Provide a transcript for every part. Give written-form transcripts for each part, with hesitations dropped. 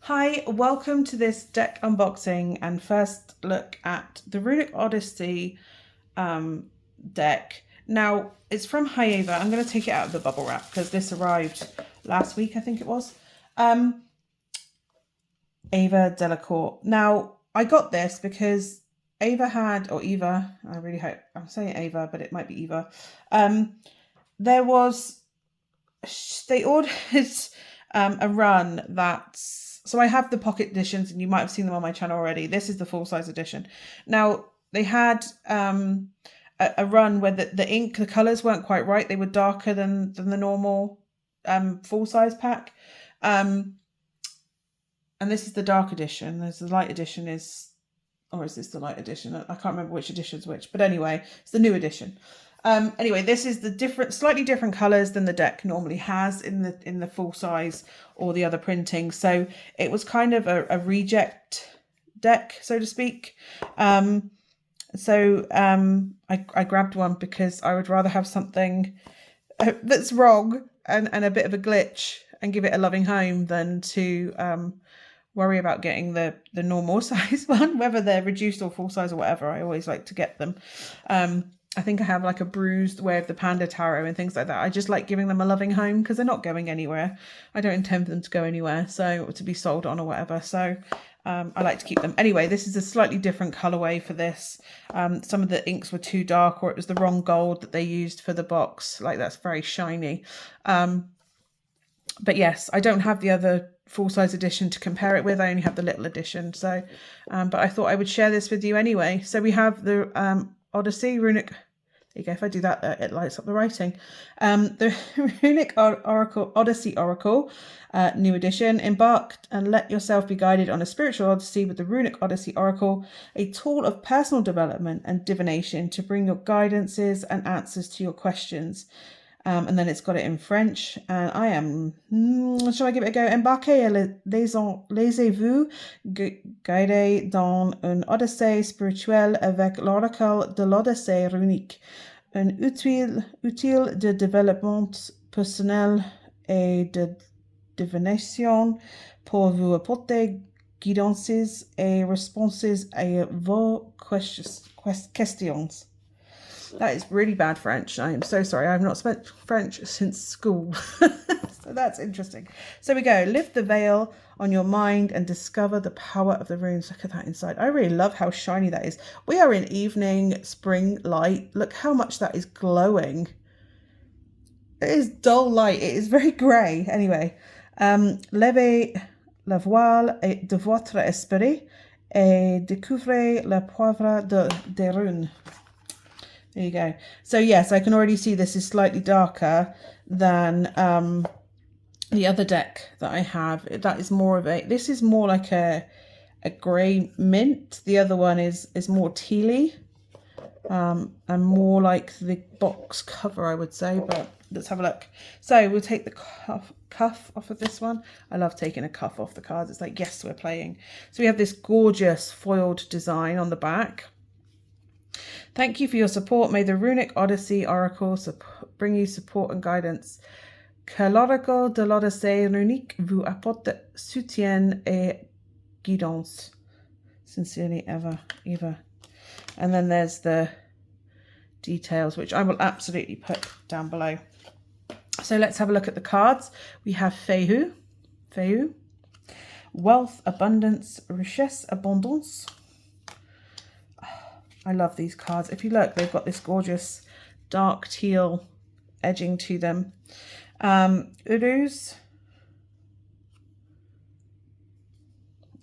Hi, welcome to this deck unboxing and first look at the Runic Odyssey deck. Now, it's from Hievaya. I'm going to take it out of the bubble wrap because this arrived last week, I think it was. Eva Delacour. Now, I got this because Eva had, or Eva, I really hope, I'm saying Eva, but it might be Eva. There was, they ordered a run that's, so I have the pocket editions and you might have seen them on my channel already. This is the full-size edition. Now, they had a run where the ink, the colours weren't quite right. They were darker than the normal full-size pack. And this is the dark edition. There's the light edition or is this the light edition? I can't remember which edition's which, but anyway, it's the new edition. Anyway, this is the slightly different colours than the deck normally has in the full size or the other printing. So it was kind of a reject deck, so to speak. I grabbed one because I would rather have something that's wrong and a bit of a glitch and give it a loving home than to worry about getting the normal size one, whether they're reduced or full size or whatever. I always like to get them. I think I have like a bruised way of the Panda Tarot and things like that. I just like giving them a loving home because they're not going anywhere. I don't intend them to go anywhere, so to be sold on or whatever. So I like to keep them. Anyway, this is a slightly different colorway for this. Some of the inks were too dark, or it was the wrong gold that they used for the box. Like, that's very shiny. But yes, I don't have the other full-size edition to compare it with. I only have the little edition. So, but I thought I would share this with you anyway. So we have the Odyssey, Runic. There you go. If I do that, it lights up the writing. The Runic Odyssey Oracle, new edition. Embark and let yourself be guided on a spiritual odyssey with the Runic Odyssey Oracle, a tool of personal development and divination to bring your guidances and answers to your questions. And then it's got it in French. And I am, shall I give it a go? Embarquez, laissez-vous guider dans une odyssée spirituelle avec l'oracle de l'Odyssée runique. Un outil de développement personnel et de divination pour vous apporter guidances et réponses à vos questions. That is really bad French. I am so sorry. I have not spent French since school. So that's interesting. So we go. Lift the veil on your mind and discover the power of the runes. Look at that inside. I really love how shiny that is. We are in evening spring light. Look how much that is glowing. It is dull light. It is very grey. Anyway, levez la voile de votre esprit et découvrez le poivre des runes. There you go. So yes, I can already see this is slightly darker than the other deck that I have. That is more of a, this is more like a grey mint. The other one is more tealy and more like the box cover, I would say. But let's have a look. So we'll take the cuff off of this one. I love taking a cuff off the cards. It's like, yes, we're playing. So we have this gorgeous foiled design on the back. Thank you for your support. May the Runic Odyssey Oracle bring you support and guidance. Que l'Oracle de l'Odyssée Runique vous apporte soutien et guidance. Sincerely, Eva. And then there's the details, which I will absolutely put down below. So let's have a look at the cards. We have Feu, Wealth, Abundance, Richesse, Abondance. I love these cards. If you look, they've got this gorgeous dark teal edging to them. Uruz.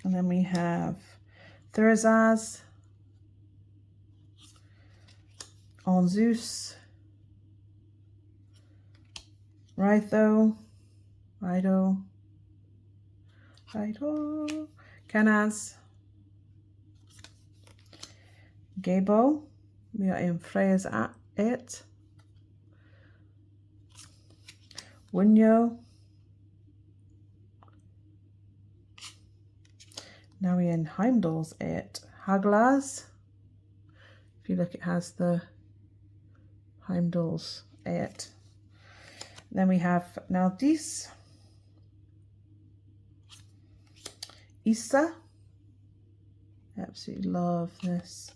And then we have Thurazaz, Onzus, Rido, Canaz, Gabo, we are in Freya's at it. Winyo. Now we're in Heimdall's it. Haglaz. If you look, it has the Heimdall's it. Then we have Naldis. Issa. Absolutely love this.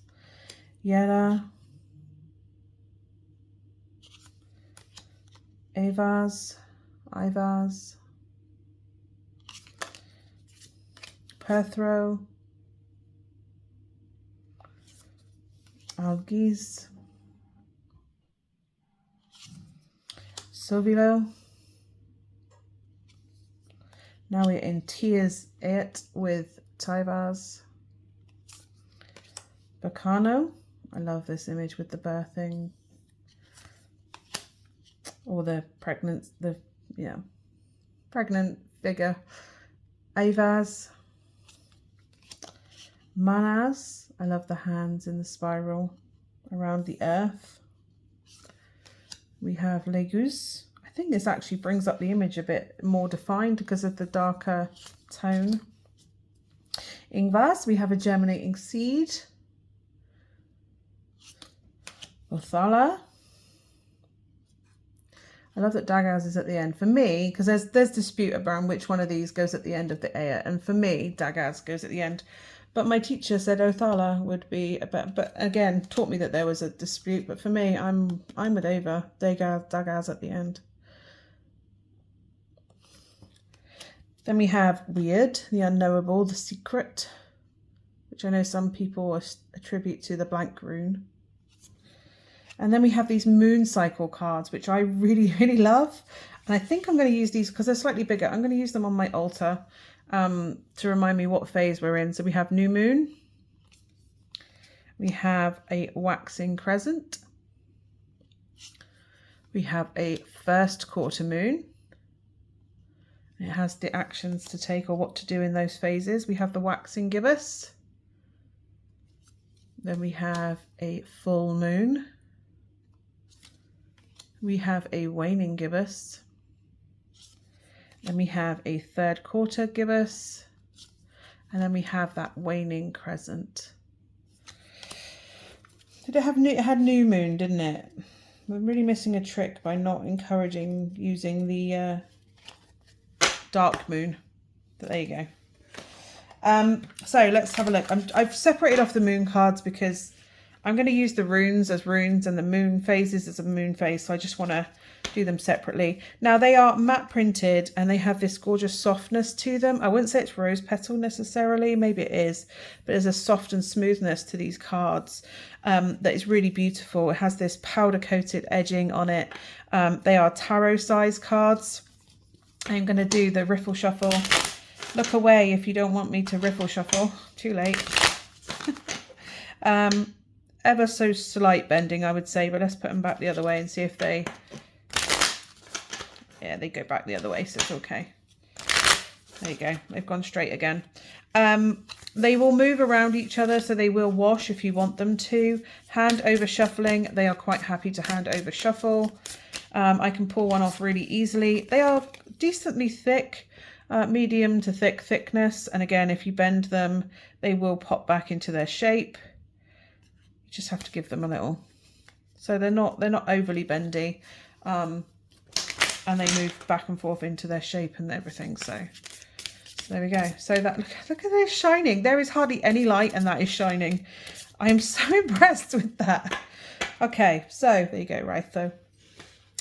Yera. Ivaz. Perthro. Algiz. Sovilo. Now we're in Tears 8 with Taivaz. Bacano. I love this image with the birthing. Or the pregnant figure. Avaz. Manaz. I love the hands in the spiral around the earth. We have Legus. I think this actually brings up the image a bit more defined because of the darker tone. Ingvaz, we have a germinating seed. Othala. I love that Dagaz is at the end. For me, because there's dispute around which one of these goes at the end of the Aya, and for me, Dagaz goes at the end. But my teacher said Othala would be a bit, but again, taught me that there was a dispute. But for me, I'm with Ava. Dagaz at the end. Then we have Weird, the Unknowable, the Secret, which I know some people attribute to the blank rune. And then we have these moon cycle cards, which I really, really love. And I think I'm going to use these because they're slightly bigger. I'm going to use them on my altar to remind me what phase we're in. So we have new moon. We have a waxing crescent. We have a first quarter moon. It has the actions to take or what to do in those phases. We have the waxing gibbous. Then we have a full moon. We have a waning gibbous. Then we have a third quarter gibbous. And then we have that waning crescent. Did it have new? It had new moon, didn't it? We're really missing a trick by not encouraging using the dark moon. But there you go. So let's have a look. I've separated off the moon cards because I'm going to use the runes as runes and the moon phases as a moon phase. So I just want to do them separately. Now they are matte printed and they have this gorgeous softness to them. I wouldn't say it's rose petal necessarily. Maybe it is, but there's a soft and smoothness to these cards that is really beautiful. It has this powder coated edging on it. They are tarot size cards. I'm going to do the riffle shuffle. Look away if you don't want me to riffle shuffle. Too late. Ever so slight bending, I would say, but let's put them back the other way and see if they, yeah, they go back the other way, so it's okay. There you go. They've gone straight again. They will move around each other, so they will wash if you want them to. Hand over shuffling. They are quite happy to hand over shuffle. I can pull one off really easily. They are decently thick, medium to thick thickness. And again, if you bend them, they will pop back into their shape. You just have to give them a little. So they're not overly bendy. And they move back and forth into their shape and everything. So there we go. So that look at this shining. There is hardly any light and that is shining. I am so impressed with that. Okay, so there you go, right though.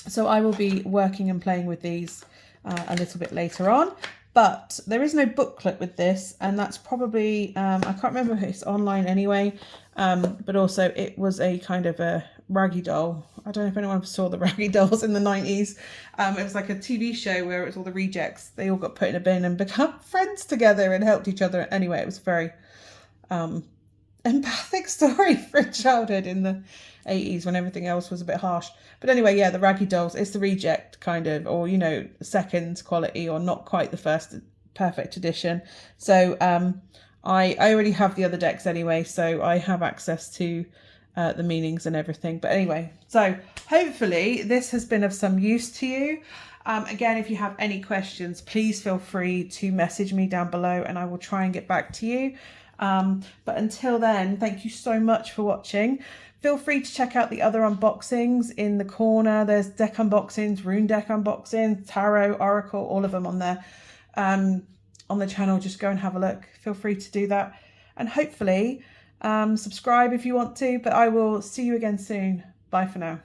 So I will be working and playing with these a little bit later on. But there is no booklet with this, and that's probably, I can't remember if it's online anyway, but also it was a kind of a raggy doll. I don't know if anyone saw the raggy dolls in the 90s. It was like a TV show where it was all the rejects. They all got put in a bin and become friends together and helped each other. Anyway, it was a very empathic story for a childhood in the 80s when everything else was a bit harsh. But anyway, yeah, the raggy dolls, it's the reject kind of, or, you know, second quality or not quite the first perfect edition. So I already have the other decks anyway, so I have access to the meanings and everything. But anyway, so hopefully this has been of some use to you. Again, if you have any questions, please feel free to message me down below and I will try and get back to you. But until then, thank you so much for watching. Feel free to check out the other unboxings in the corner. There's deck unboxings, rune deck unboxings, tarot, oracle, all of them on there. On on the channel, just go and have a look. Feel free to do that. And hopefully subscribe if you want to, but I will see you again soon. Bye for now.